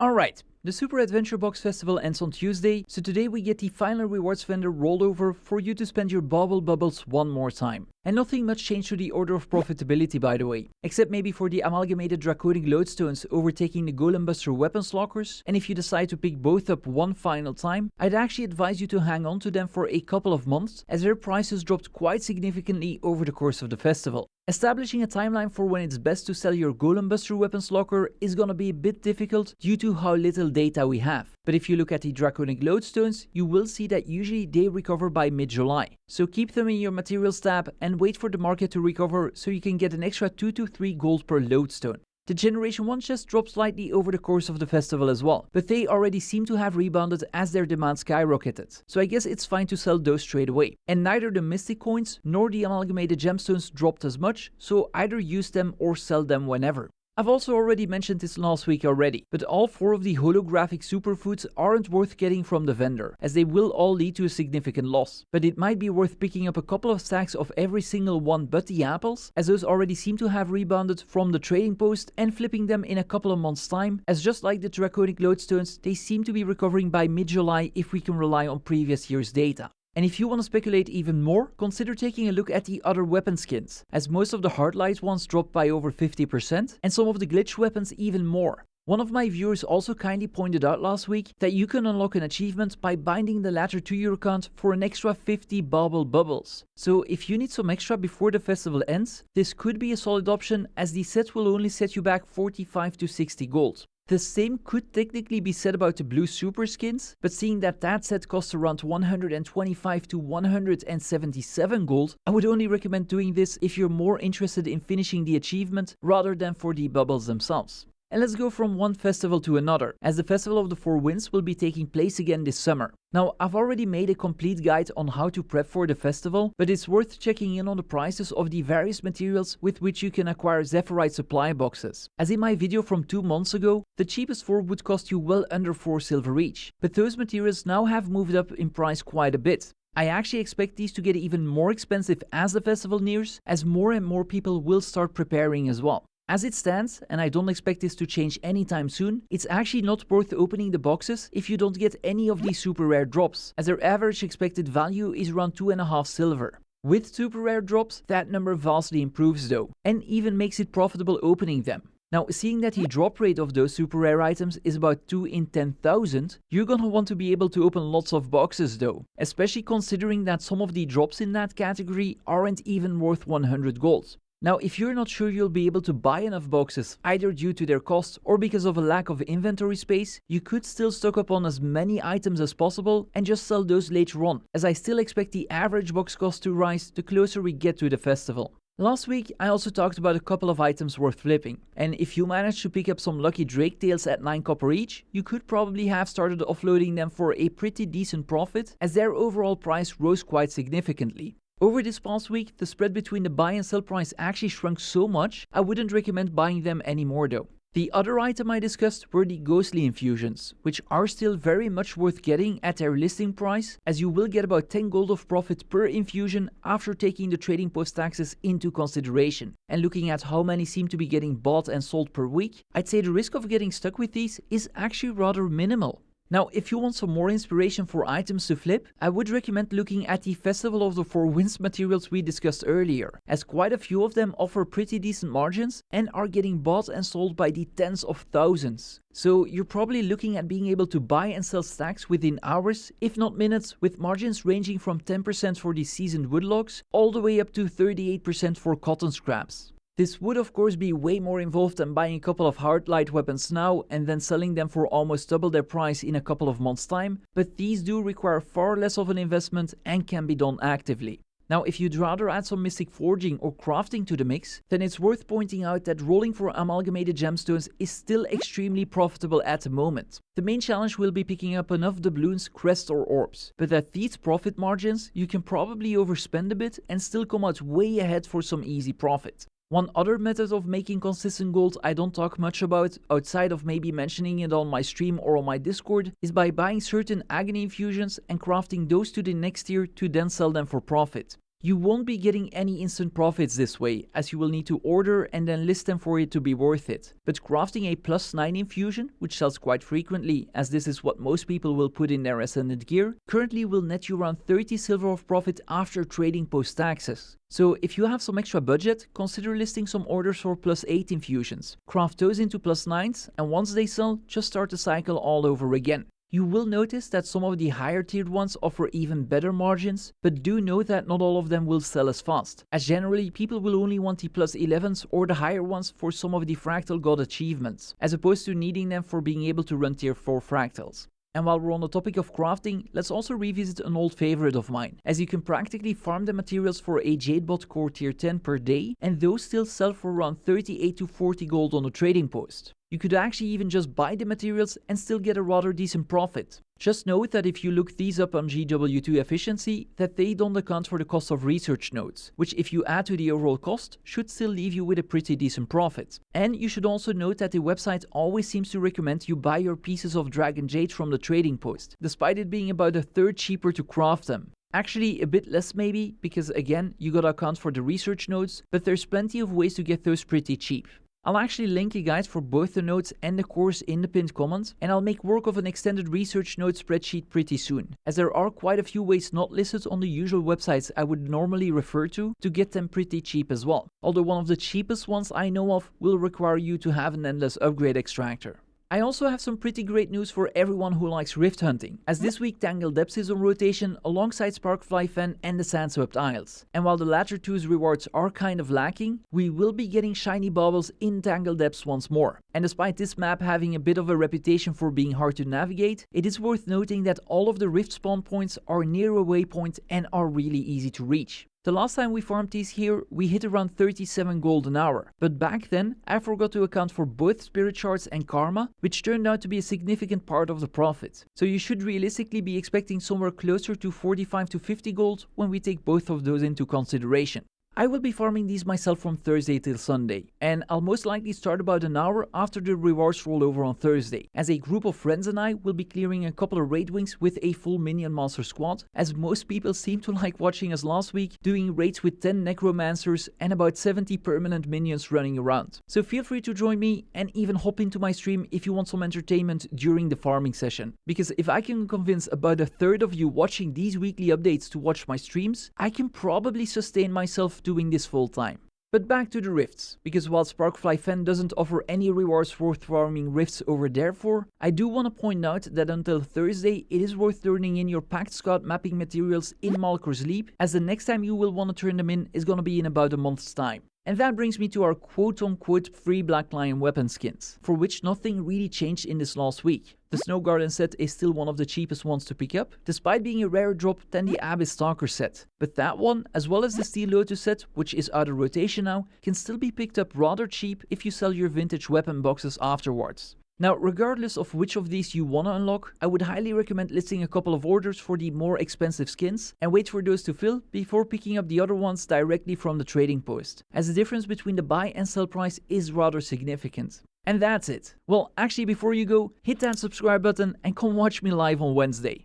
Alright, the Super Adventure Box Festival ends on Tuesday, so today we get the final rewards vendor rolled over for you to spend your bauble bubbles one more time. And nothing much changed to the order of profitability, by the way, except maybe for the Amalgamated Draconic Lodestones overtaking the Golem-Buster weapons lockers, and if you decide to pick both up one final time, I'd actually advise you to hang on to them for a couple of months, as their prices dropped quite significantly over the course of the festival. Establishing a timeline for when it's best to sell your Golem-Buster weapons locker is gonna be a bit difficult due to how little data we have. But if you look at the Draconic Lodestones, you will see that usually they recover by mid-July. So keep them in your materials tab and wait for the market to recover so you can get an extra 2 to 3 gold per Lodestone. The Generation 1 chests dropped slightly over the course of the festival as well, but they already seem to have rebounded as their demand skyrocketed, so I guess it's fine to sell those straight away. And neither the Mystic Coins nor the Amalgamated Gemstones dropped as much, so either use them or sell them whenever. I've also already mentioned this last week already, but all 4 of the holographic superfoods aren't worth getting from the vendor, as they will all lead to a significant loss. But it might be worth picking up a couple of stacks of every single one but the apples, as those already seem to have rebounded from the trading post, and flipping them in a couple of months time, as just like the Draconic Lodestones, they seem to be recovering by mid-July if we can rely on previous year's data. And if you want to speculate even more, consider taking a look at the other weapon skins, as most of the Hardlight ones dropped by over 50%, and some of the glitch weapons even more. One of my viewers also kindly pointed out last week that you can unlock an achievement by binding the latter to your account for an extra 50 bauble bubbles. So if you need some extra before the festival ends, this could be a solid option, as the set will only set you back 45 to 60 gold. The same could technically be said about the blue super skins, but seeing that that set costs around 125 to 177 gold, I would only recommend doing this if you're more interested in finishing the achievement rather than for the bubbles themselves. And let's go from one festival to another, as the Festival of the Four Winds will be taking place again this summer. Now, I've already made a complete guide on how to prep for the festival, but it's worth checking in on the prices of the various materials with which you can acquire Zephyrite supply boxes. As in my video from 2 months ago, the cheapest 4 would cost you well under 4 silver each, but those materials now have moved up in price quite a bit. I actually expect these to get even more expensive as the festival nears, as more and more people will start preparing as well. As it stands, and I don't expect this to change anytime soon, it's actually not worth opening the boxes if you don't get any of these super rare drops, as their average expected value is around 2.5 silver. With super rare drops, that number vastly improves though, and even makes it profitable opening them. Now, seeing that the drop rate of those super rare items is about 2 in 10,000, you're gonna want to be able to open lots of boxes though, especially considering that some of the drops in that category aren't even worth 100 gold. Now, if you're not sure you'll be able to buy enough boxes, either due to their cost or because of a lack of inventory space, you could still stock up on as many items as possible and just sell those later on, as I still expect the average box cost to rise the closer we get to the festival. Last week, I also talked about a couple of items worth flipping, and if you manage to pick up some Lucky Draketails at 9 copper each, you could probably have started offloading them for a pretty decent profit, as their overall price rose quite significantly. Over this past week, the spread between the buy and sell price actually shrunk so much, I wouldn't recommend buying them anymore though. The other item I discussed were the Ghostly Infusions, which are still very much worth getting at their listing price, as you will get about 10 gold of profit per infusion after taking the trading post taxes into consideration. And looking at how many seem to be getting bought and sold per week, I'd say the risk of getting stuck with these is actually rather minimal. Now, if you want some more inspiration for items to flip, I would recommend looking at the Festival of the Four Winds materials we discussed earlier, as quite a few of them offer pretty decent margins and are getting bought and sold by the tens of thousands. So you're probably looking at being able to buy and sell stacks within hours, if not minutes, with margins ranging from 10% for the seasoned woodlogs all the way up to 38% for cotton scraps. This would of course be way more involved than buying a couple of hard light weapons now and then selling them for almost double their price in a couple of months' time, but these do require far less of an investment and can be done actively. Now, if you'd rather add some mystic forging or crafting to the mix, then it's worth pointing out that rolling for Amalgamated Gemstones is still extremely profitable at the moment. The main challenge will be picking up enough doubloons, crests or orbs, but at these profit margins, you can probably overspend a bit and still come out way ahead for some easy profit. One other method of making consistent gold I don't talk much about, outside of maybe mentioning it on my stream or on my Discord, is by buying certain Agony Infusions and crafting those to the next tier to then sell them for profit. You won't be getting any instant profits this way, as you will need to order and then list them for it to be worth it. But crafting a +9 infusion, which sells quite frequently, as this is what most people will put in their Ascendant gear, currently will net you around 30 silver of profit after trading post-taxes. So if you have some extra budget, consider listing some orders for +8 infusions. Craft those into +9s, and once they sell, just start the cycle all over again. You will notice that some of the higher tiered ones offer even better margins, but do note that not all of them will sell as fast, as generally people will only want the +11s or the higher ones for some of the Fractal God achievements, as opposed to needing them for being able to run tier 4 fractals. And while we're on the topic of crafting, let's also revisit an old favorite of mine, as you can practically farm the materials for a Jade Bot Core tier 10 per day, and those still sell for around 38 to 40 gold on the trading post. You could actually even just buy the materials and still get a rather decent profit. Just note that if you look these up on GW2 efficiency, that they don't account for the cost of research nodes, which if you add to the overall cost, should still leave you with a pretty decent profit. And you should also note that the website always seems to recommend you buy your pieces of Dragon Jade from the trading post, despite it being about a third cheaper to craft them. Actually, a bit less maybe, because again, you gotta account for the research nodes, but there's plenty of ways to get those pretty cheap. I'll actually link a guide for both the nodes and the course in the pinned comment, and I'll make work of an extended research node spreadsheet pretty soon, as there are quite a few ways not listed on the usual websites I would normally refer to get them pretty cheap as well. Although one of the cheapest ones I know of will require you to have an endless upgrade extractor. I also have some pretty great news for everyone who likes rift hunting, as this week Tangled Depths is on rotation alongside Sparkfly Fen and the Sandswept Isles. And while the latter two's rewards are kind of lacking, we will be getting shiny baubles in Tangled Depths once more. And despite this map having a bit of a reputation for being hard to navigate, it is worth noting that all of the rift spawn points are near a waypoint and are really easy to reach. The last time we farmed these here, we hit around 37 gold an hour, but back then I forgot to account for both spirit shards and karma, which turned out to be a significant part of the profit. So you should realistically be expecting somewhere closer to 45 to 50 gold when we take both of those into consideration. I will be farming these myself from Thursday till Sunday, and I'll most likely start about an hour after the rewards roll over on Thursday, as a group of friends and I will be clearing a couple of raid wings with a full minion master squad, as most people seem to like watching us last week doing raids with 10 necromancers and about 70 permanent minions running around. So feel free to join me and even hop into my stream if you want some entertainment during the farming session, because if I can convince about a third of you watching these weekly updates to watch my streams, I can probably sustain myself doing this full time. But back to the rifts, because while Sparkfly Fen doesn't offer any rewards worth farming rifts over there for, I do want to point out that until Thursday it is worth turning in your Pact Scout mapping materials in Malkor's Leap, as the next time you will want to turn them in is gonna be in about a month's time. And that brings me to our quote-unquote free Black Lion weapon skins, for which nothing really changed in this last week. The Snow Garden set is still one of the cheapest ones to pick up, despite being a rarer drop than the Abyss Stalker set. But that one, as well as the Steel Lotus set, which is out of rotation now, can still be picked up rather cheap if you sell your vintage weapon boxes afterwards. Now, regardless of which of these you wanna unlock, I would highly recommend listing a couple of orders for the more expensive skins and wait for those to fill before picking up the other ones directly from the trading post, as the difference between the buy and sell price is rather significant. And that's it. Well, actually before you go, hit that subscribe button and come watch me live on Wednesday.